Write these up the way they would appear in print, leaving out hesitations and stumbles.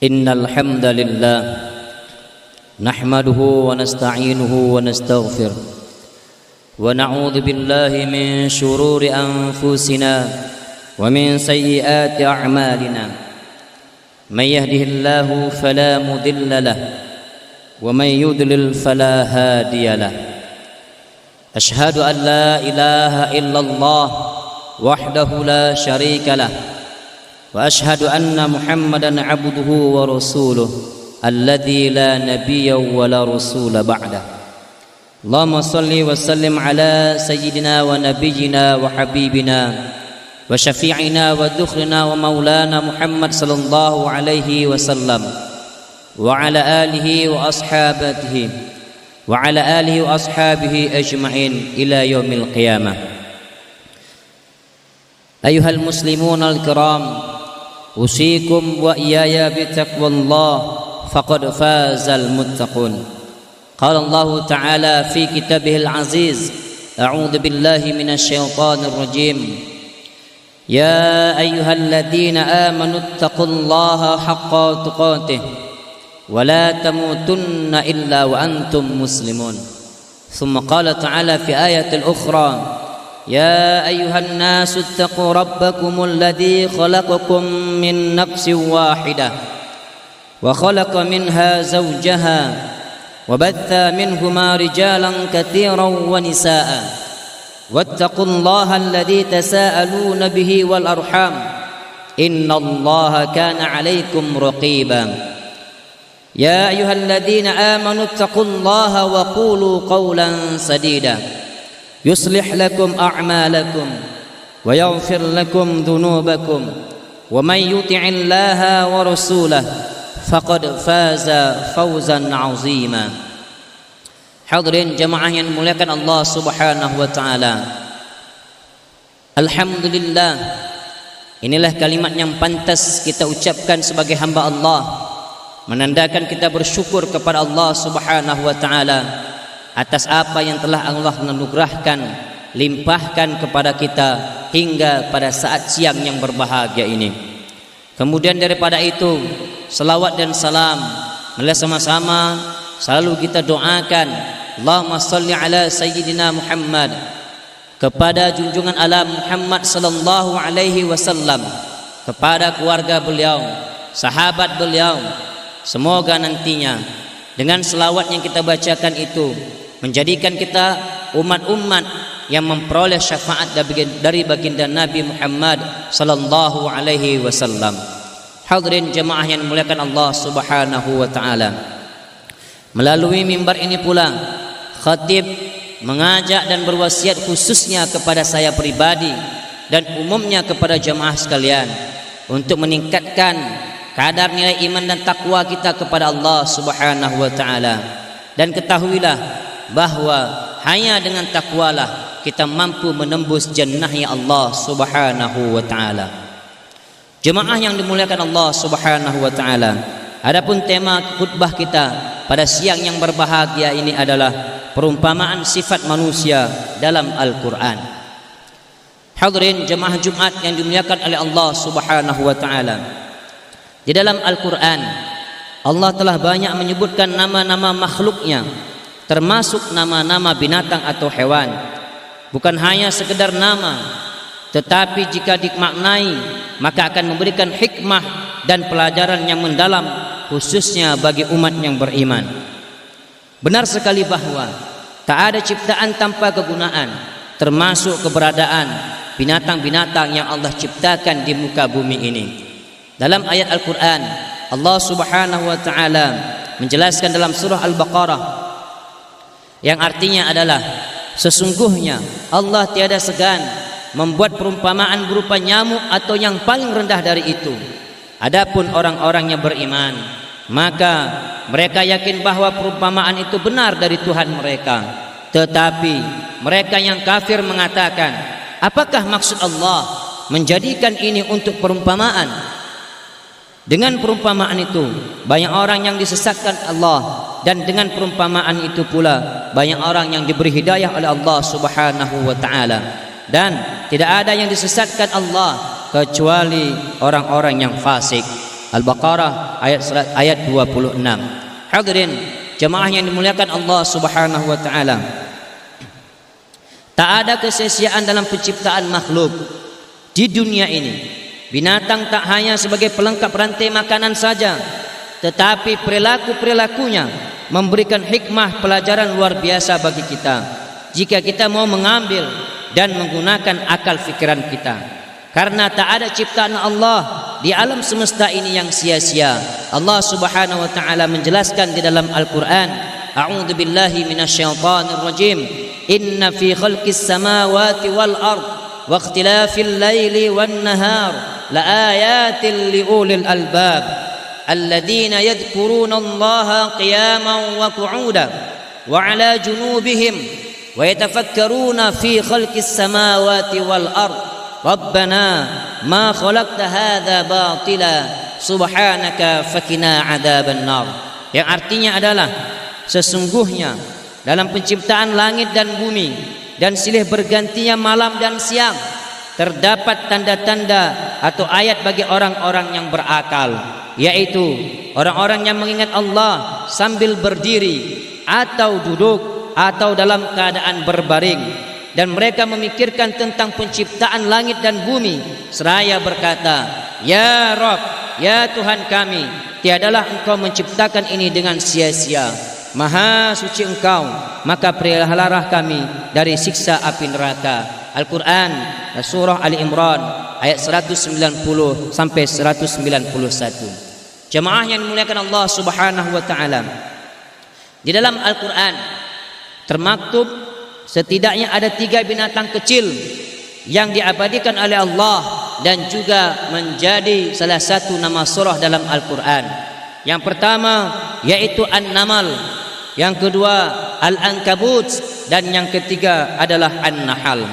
Innal hamdalillah nahmaduhu wa nasta'inuhu wa nastaghfiruh wa na'udzu billahi min shururi anfusina wa min sayyiati a'malina man yahdihillahu fala mudilla lahu wa man yudlil fala hadiya lahu ashhadu an la ilaha illallah wahdahu la syarika lahu wa ashhadu anna Muhammadan abduhu wa rasuluh alladzi la nabiyya wa la rasula ba'da. Allahumma salli wa sallim ala sayyidina wa nabiyyina wa habibina wa syafi'ina wa dhukhrina wa maulana Muhammad sallallahu alaihi wasallam wa ala alihi wa ashabatihi wa ala alihi wa ashabihi ajma'in ila yaumil qiyamah. Ayuhal muslimun al-kiram, usikum wa iyaya bitaqwallah faqad fazal muttaqun. Qala Allah Ta'ala fi kitabihil aziz, a'udzu billahi minasy syaithanir rajim. Ya ayyuhalladzina amanu taqullaha haqqa tuqatih wa la tamutunna illa wa antum muslimun. Thumma qala ta'ala fi ayatil ukhra, يا أيها الناس اتقوا ربكم الذي خلقكم من نفس واحدة وخلق منها زوجها وبث منهما رجالا كثيرا ونساء واتقوا الله الذي تساءلون به والأرحام إن الله كان عليكم رقيبا يا أيها الذين آمنوا اتقوا الله وقولوا قولا سديدا يصلح لكم أعمالكم ويغفر لكم ذنوبكم ومن يطع الله ورسوله فقد فاز فوزا عظيما. Hadirin jamaah yang dimuliakan Allah Subhanahu wa taala. Alhamdulillah, inilah kalimat yang pantas kita ucapkan sebagai hamba Allah, menandakan kita bersyukur kepada Allah Subhanahu wa taala atas apa yang telah Allah anugerahkan, limpahkan kepada kita hingga pada saat siang yang berbahagia ini. Kemudian daripada itu, salawat dan salam marilah sama-sama selalu kita doakan, Allahumma salli ala sayyidina Muhammad, kepada junjungan alam Muhammad sallallahu alaihi wasallam, kepada keluarga beliau, sahabat beliau. Semoga nantinya dengan selawat yang kita bacakan itu menjadikan kita umat-umat yang memperoleh syafaat dari baginda Nabi Muhammad sallallahu alaihi wasallam. Hadirin jemaah yang dimuliakan Allah Subhanahu wa taala. Melalui mimbar ini pula khatib mengajak dan berwasiat khususnya kepada saya pribadi dan umumnya kepada jemaah sekalian untuk meningkatkan kadar nilai iman dan takwa kita kepada Allah Subhanahu wa taala. Dan ketahuilah bahwa hanya dengan takwalah kita mampu menembus jannahnya Allah Subhanahu wa taala. Jemaah yang dimuliakan Allah Subhanahu wa taala, adapun tema khutbah kita pada siang yang berbahagia ini adalah perumpamaan sifat manusia dalam Al-Qur'an. Hadirin jemaah Jumat yang dimuliakan oleh Allah Subhanahu wa taala, di dalam Al-Qur'an Allah telah banyak menyebutkan nama-nama makhluknya, termasuk nama-nama binatang atau hewan. Bukan hanya sekedar nama, tetapi jika dimaknai maka akan memberikan hikmah dan pelajaran yang mendalam, khususnya bagi umat yang beriman. Benar sekali bahwa tak ada ciptaan tanpa kegunaan, termasuk keberadaan binatang-binatang yang Allah ciptakan di muka bumi ini. Dalam ayat Al-Quran, Allah Subhanahu wa ta'ala menjelaskan dalam surah Al-Baqarah, yang artinya adalah sesungguhnya Allah tiada segan membuat perumpamaan berupa nyamuk atau yang paling rendah dari itu. Adapun orang-orang yang beriman, maka mereka yakin bahwa perumpamaan itu benar dari Tuhan mereka. Tetapi mereka yang kafir mengatakan, apakah maksud Allah menjadikan ini untuk perumpamaan? Dengan perumpamaan itu banyak orang yang disesatkan Allah, dan dengan perumpamaan itu pula banyak orang yang diberi hidayah oleh Allah Subhanahu wa taala. Dan tidak ada yang disesatkan Allah kecuali orang-orang yang fasik. Al-Baqarah ayat 26. Hadirin jemaah yang dimuliakan Allah Subhanahu wa taala. Tak ada kesia-siaan dalam penciptaan makhluk di dunia ini. Binatang tak hanya sebagai pelengkap rantai makanan saja, tetapi perilaku-perilakunya memberikan hikmah pelajaran luar biasa bagi kita jika kita mau mengambil dan menggunakan akal fikiran kita. Karena tak ada ciptaan Allah di alam semesta ini yang sia-sia. Allah Subhanahu wa taala menjelaskan di dalam Al-Qur'an, A'udzu billahi minasyaitonir rajim. Inna fi khalqis samawati wal ard wa ikhtilafil laili wan nahar la ayatin liulil albab alladzina yadhkuruna Allaha qiyaman wa qu'udan wa 'ala junubihim wa yatafakkaruna fi khalqis samawati wal ard Rabbana ma khalaqta hadza batila subhanaka fakina 'adzaban nar. Yang artinya adalah sesungguhnya dalam penciptaan langit dan bumi dan silih bergantinya malam dan siang terdapat tanda-tanda atau ayat bagi orang-orang yang berakal, yaitu orang-orang yang mengingat Allah sambil berdiri atau duduk atau dalam keadaan berbaring, dan mereka memikirkan tentang penciptaan langit dan bumi seraya berkata, Ya Rabb, ya Tuhan kami, tiadalah Engkau menciptakan ini dengan sia-sia. Maha suci Engkau, maka peliharalah kami dari siksa api neraka. Al-Quran surah Ali Imran ayat 190 sampai 191. Jemaah yang dimuliakan Allah Subhanahu wa taala, di dalam Al-Quran termaktub setidaknya ada 3 binatang kecil yang diabadikan oleh Allah dan juga menjadi salah satu nama surah dalam Al-Quran. Yang pertama yaitu An-Namal, yang kedua Al-Ankabut, dan yang ketiga adalah An-Nahl.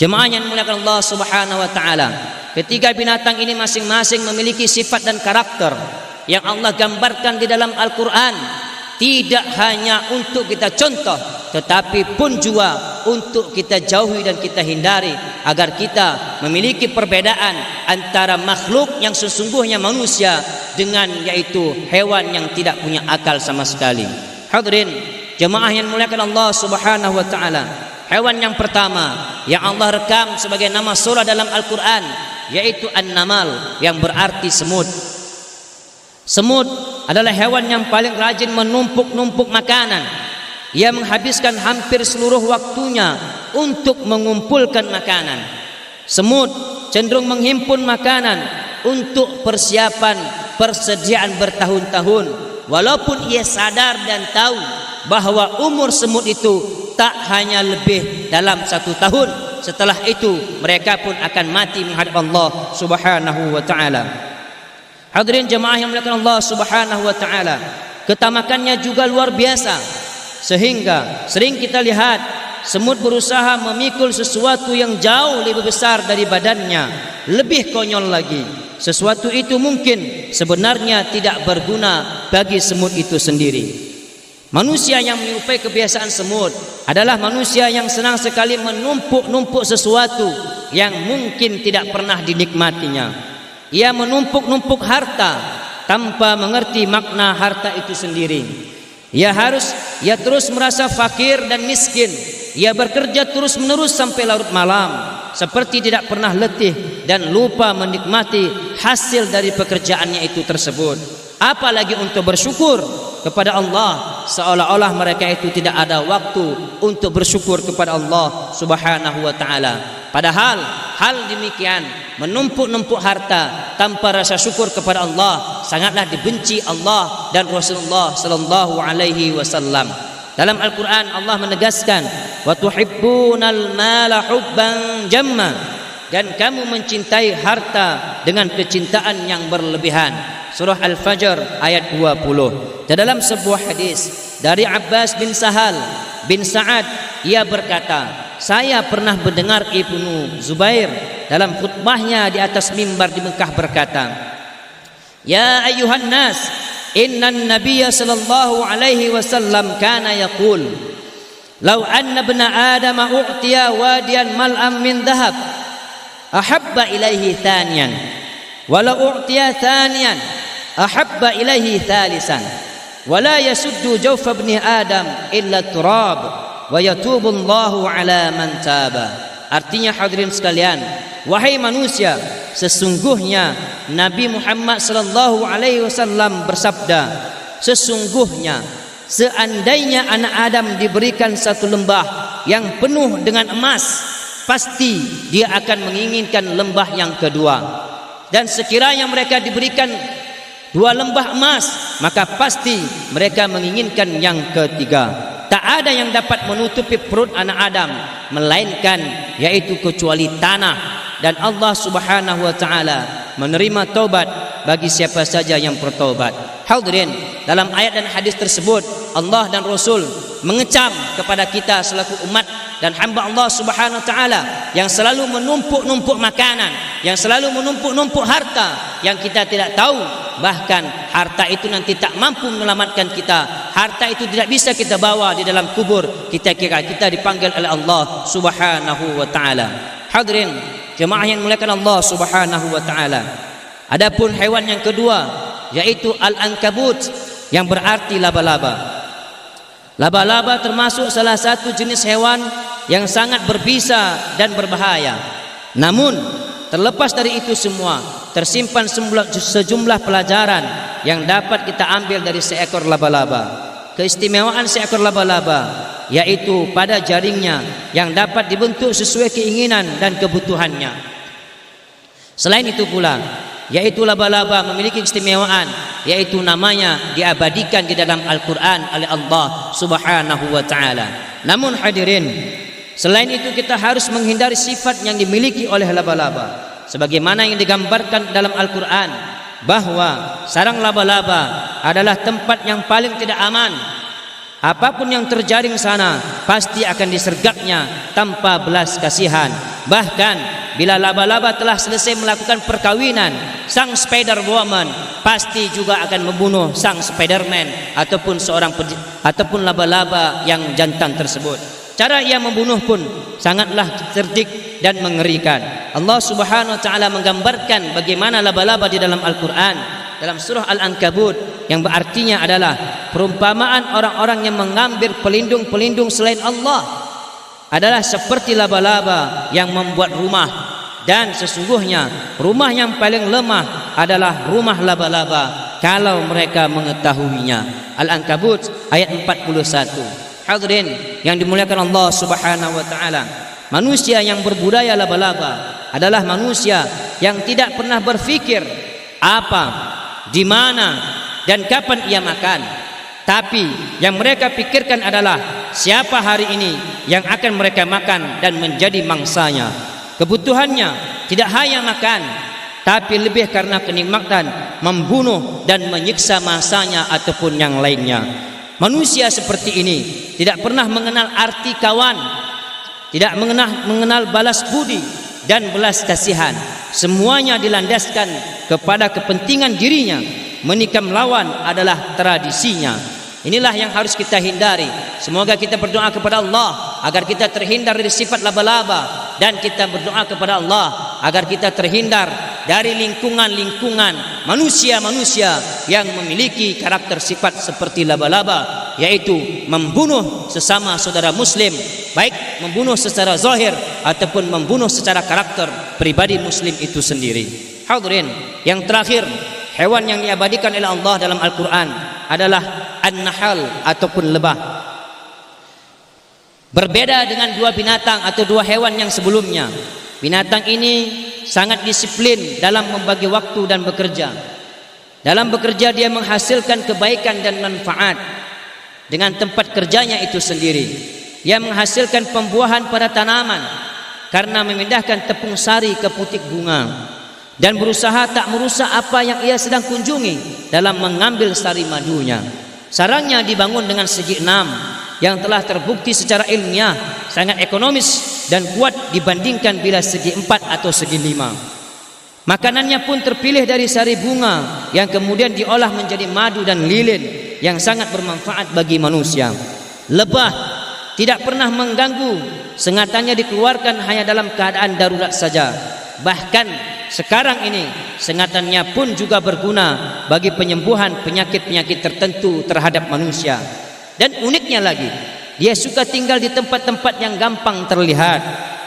Jemaah yang dimuliakan Allah Subhanahu wa taala, ketiga binatang ini masing-masing memiliki sifat dan karakter yang Allah gambarkan di dalam Al-Quran, tidak hanya untuk kita contoh, tetapi pun juga untuk kita jauhi dan kita hindari, agar kita memiliki perbedaan antara makhluk yang sesungguhnya manusia dengan yaitu hewan yang tidak punya akal sama sekali. Hadirin jemaah yang dimuliakan Allah Subhanahu wa taala, hewan yang pertama yang Allah rekam sebagai nama surah dalam Al-Quran yaitu An-Namal, yang berarti semut. Semut adalah hewan yang paling rajin menumpuk-numpuk makanan. Ia menghabiskan hampir seluruh waktunya untuk mengumpulkan makanan. Semut cenderung menghimpun makanan untuk persiapan persediaan bertahun-tahun, walaupun ia sadar dan tahu bahwa umur semut itu tak hanya lebih dalam 1 tahun. Setelah itu mereka pun akan mati menghadap Allah Subhanahu wa taala. Hadirin jemaah yang dimuliakan Allah Subhanahu wa taala, ketamakannya juga luar biasa, sehingga sering kita lihat semut berusaha memikul sesuatu yang jauh lebih besar dari badannya. Lebih konyol lagi, sesuatu itu mungkin sebenarnya tidak berguna bagi semut itu sendiri. Manusia yang menyerupai kebiasaan semut adalah manusia yang senang sekali menumpuk-numpuk sesuatu yang mungkin tidak pernah dinikmatinya. Ia menumpuk-numpuk harta tanpa mengerti makna harta itu sendiri. Ia terus merasa fakir dan miskin. Ia bekerja terus-menerus sampai larut malam, seperti tidak pernah letih dan lupa menikmati hasil dari pekerjaannya itu tersebut. Apalagi untuk bersyukur kepada Allah, seolah-olah mereka itu tidak ada waktu untuk bersyukur kepada Allah Subhanahu wa taala. Padahal hal demikian, menumpuk-numpuk harta tanpa rasa syukur kepada Allah, sangatlah dibenci Allah dan Rasulullah sallallahu alaihi wasallam. Dalam Al-Quran Allah menegaskan, wa tuhibbunal mala hubban jamma, dan kamu mencintai harta dengan kecintaan yang berlebihan. Surah Al-Fajr ayat 20. Dan dalam sebuah hadis dari Abbas bin Sahal bin Sa'ad, ia berkata, saya pernah mendengar Ibnu Zubair dalam khutbahnya di atas mimbar di Mekah berkata, Ya ayuhan nas, innan nabiyya sallallahu alaihi wasallam kana yaqul, law anna ibna adam u'tiya wadiyan mal'am min dhahab ahabba ilaihi thaniyan, walau u'tiya thaniyan ahabba ilaihi thalisan wa la yasuddu jawfa ibni adam illa turab wa yatubu Allahu ala man taba. Artinya hadirin sekalian, wahai manusia, sesungguhnya Nabi Muhammad sallallahu alaihi wasallam bersabda, sesungguhnya seandainya anak Adam diberikan satu lembah yang penuh dengan emas, pasti dia akan menginginkan lembah yang kedua. Dan sekiranya mereka diberikan 2 lembah emas, maka pasti mereka menginginkan yang ketiga. Tak ada yang dapat menutupi perut anak Adam melainkan yaitu kecuali tanah. Dan Allah Subhanahu wa taala menerima taubat bagi siapa saja yang bertaubat. Hadirin, dalam ayat dan hadis tersebut Allah dan Rasul mengecam kepada kita selaku umat dan hamba Allah Subhanahu wa taala yang selalu menumpuk-numpuk makanan, yang selalu menumpuk-numpuk harta yang kita tidak tahu, bahkan harta itu nanti tak mampu menyelamatkan kita. Harta itu tidak bisa kita bawa di dalam kubur kita kira kita dipanggil oleh Allah Subhanahu wa taala. Hadirin jemaah yang dimuliakan Allah Subhanahu wa taala. Adapun hewan yang kedua yaitu al-ankabut yang berarti laba-laba. Laba-laba termasuk salah satu jenis hewan yang sangat berbisa dan berbahaya. Namun terlepas dari itu semua, tersimpan sejumlah pelajaran yang dapat kita ambil dari seekor laba-laba. Keistimewaan seekor laba-laba yaitu pada jaringnya yang dapat dibentuk sesuai keinginan dan kebutuhannya. Selain itu pula, yaitu laba-laba memiliki keistimewaan, yaitu namanya diabadikan di dalam Al-Quran oleh Allah Subhanahu wa ta'ala. Namun hadirin, selain itu kita harus menghindari sifat yang dimiliki oleh laba-laba, sebagaimana yang digambarkan dalam Al-Quran, bahwa sarang laba-laba adalah tempat yang paling tidak aman. Apapun yang terjaring sana pasti akan disergapnya tanpa belas kasihan. Bahkan bila laba-laba telah selesai melakukan perkawinan, sang spider woman pasti juga akan membunuh sang spiderman ataupun laba-laba yang jantan tersebut. Cara ia membunuh pun sangatlah cerdik dan mengerikan. Allah Subhanahu wa taala menggambarkan bagaimana laba-laba di dalam Al-Qur'an dalam surah Al-Ankabut yang berartinya adalah perumpamaan orang-orang yang mengambil pelindung-pelindung selain Allah adalah seperti laba-laba yang membuat rumah, dan sesungguhnya rumah yang paling lemah adalah rumah laba-laba kalau mereka mengetahuinya. Al-Ankabut ayat 41. Hadirin yang dimuliakan Allah Subhanahu wa taala, manusia yang berbudaya laba-laba adalah manusia yang tidak pernah berfikir apa, di mana dan kapan ia makan, tapi yang mereka pikirkan adalah siapa hari ini yang akan mereka makan dan menjadi mangsanya. Kebutuhannya tidak hanya makan, tapi lebih karena kenikmatan membunuh dan menyiksa mangsanya ataupun yang lainnya. Manusia seperti ini tidak pernah mengenal arti kawan, tidak mengenal balas budi dan belas kasihan. Semuanya dilandaskan kepada kepentingan dirinya. Menikam lawan adalah tradisinya. Inilah yang harus kita hindari. Semoga kita berdoa kepada Allah agar kita terhindar dari sifat laba-laba, dan kita berdoa kepada Allah agar kita terhindar dari lingkungan-lingkungan manusia-manusia yang memiliki karakter sifat seperti laba-laba, yaitu membunuh sesama saudara muslim, baik membunuh secara zahir ataupun membunuh secara karakter pribadi muslim itu sendiri. Hadirin, yang terakhir, hewan yang diabadikan oleh Allah dalam Al-Quran adalah an-nahal ataupun lebah. Berbeda dengan dua binatang atau dua hewan yang sebelumnya, binatang ini sangat disiplin dalam membagi waktu dan bekerja. Dalam bekerja dia menghasilkan kebaikan dan manfaat dengan tempat kerjanya itu sendiri. Ia menghasilkan pembuahan pada tanaman karena memindahkan tepung sari ke putik bunga, dan berusaha tak merusak apa yang ia sedang kunjungi dalam mengambil sari madunya. Sarangnya dibangun dengan segi 6 yang telah terbukti secara ilmiah sangat ekonomis dan kuat dibandingkan bila segi 4 atau segi 5. Makanannya pun terpilih dari sari bunga yang kemudian diolah menjadi madu dan lilin yang sangat bermanfaat bagi manusia. Lebah tidak pernah mengganggu, sengatannya dikeluarkan hanya dalam keadaan darurat saja. Bahkan sekarang ini sengatannya pun juga berguna bagi penyembuhan penyakit-penyakit tertentu terhadap manusia. Dan uniknya lagi, dia suka tinggal di tempat-tempat yang gampang terlihat.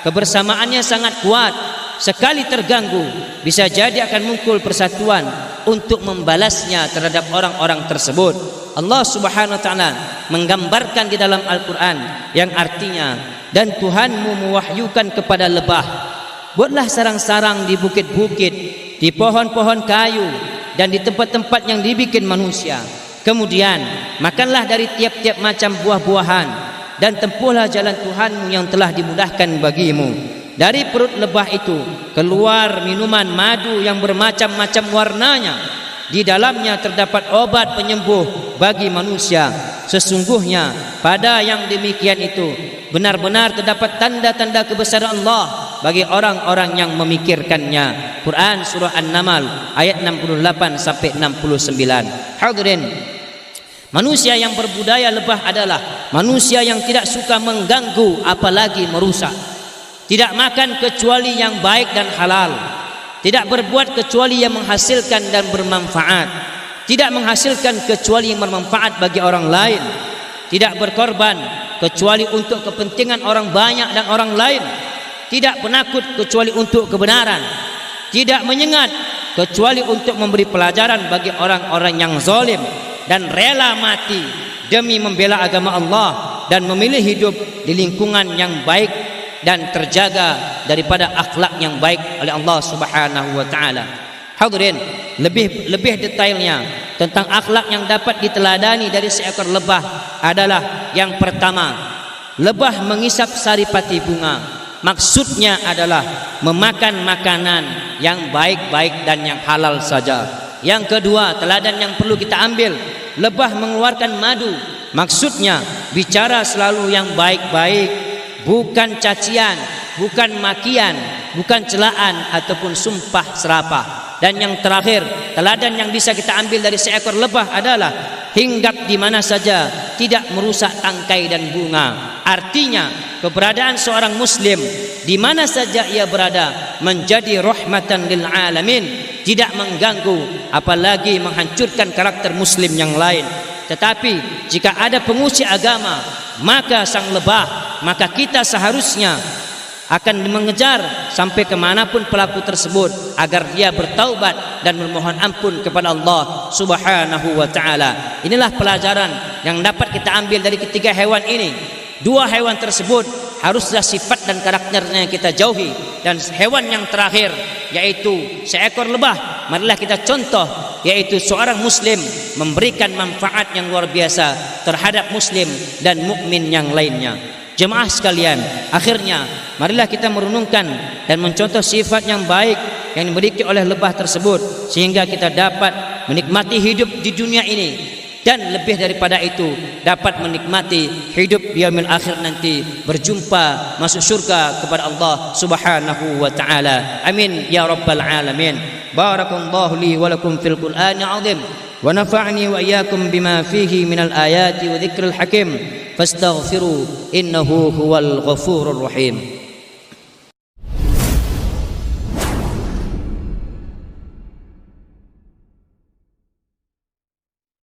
Kebersamaannya sangat kuat. Sekali terganggu, bisa jadi akan muncul persatuan untuk membalasnya terhadap orang-orang tersebut. Allah Subhanahu wa taala menggambarkan di dalam Al-Qur'an yang artinya, dan Tuhanmu mewahyukan kepada lebah, buatlah sarang-sarang di bukit-bukit, di pohon-pohon kayu, dan di tempat-tempat yang dibikin manusia. Kemudian makanlah dari tiap-tiap macam buah-buahan, dan tempuhlah jalan Tuhanmu yang telah dimudahkan bagimu. Dari perut lebah itu keluar minuman madu yang bermacam-macam warnanya. Di dalamnya terdapat obat penyembuh bagi manusia. Sesungguhnya pada yang demikian itu benar-benar terdapat tanda-tanda kebesaran Allah bagi orang-orang yang memikirkannya. Quran surah An-Naml ayat 68 sampai 69. Hadirin, manusia yang berbudaya lebah adalah manusia yang tidak suka mengganggu apalagi merusak. Tidak makan kecuali yang baik dan halal. Tidak berbuat kecuali yang menghasilkan dan bermanfaat. Tidak menghasilkan kecuali yang bermanfaat bagi orang lain. Tidak berkorban kecuali untuk kepentingan orang banyak dan orang lain. Tidak penakut kecuali untuk kebenaran. Tidak menyengat kecuali untuk memberi pelajaran bagi orang-orang yang zalim, dan rela mati demi membela agama Allah dan memilih hidup di lingkungan yang baik dan terjaga daripada akhlak yang baik oleh Allah Subhanahu wa taala. Hadirin, lebih detailnya tentang akhlak yang dapat diteladani dari seekor lebah adalah yang pertama, lebah mengisap saripati bunga. Maksudnya adalah memakan makanan yang baik-baik dan yang halal saja. Yang kedua, teladan yang perlu kita ambil, lebah mengeluarkan madu. Maksudnya bicara selalu yang baik-baik, bukan cacian, bukan makian, bukan celaan ataupun sumpah serapah. Dan yang terakhir, teladan yang bisa kita ambil dari seekor lebah adalah hinggap di mana saja, tidak merusak tangkai dan bunga. Artinya keberadaan seorang muslim di mana saja ia berada menjadi rahmatan lil alamin, tidak mengganggu apalagi menghancurkan karakter muslim yang lain. Tetapi jika ada pengusir agama, maka sang lebah, maka kita seharusnya akan mengejar sampai kemanapun pelaku tersebut agar dia bertaubat dan memohon ampun kepada Allah Subhanahu wa ta'ala. Inilah pelajaran yang dapat kita ambil dari ketiga hewan ini. Dua hewan tersebut haruslah sifat dan karakternya kita jauhi, dan hewan yang terakhir yaitu seekor lebah, marilah kita contoh, yaitu seorang muslim memberikan manfaat yang luar biasa terhadap muslim dan mukmin yang lainnya. Jemaah sekalian, akhirnya marilah kita merenungkan dan mencontoh sifat yang baik yang dimiliki oleh lebah tersebut, sehingga kita dapat menikmati hidup di dunia ini, dan lebih daripada itu dapat menikmati hidup di yaumil akhir nanti, berjumpa masuk surga kepada Allah Subhanahu wa ta'ala. Amin ya rabbal alamin. Barakallahu li wa lakum fil Qur'anil azim wa nafa'ni wa iyyakum bima fihi minal ayati wa dzikril hakim. Fastaghfiru innahu huwal ghafurur rahim.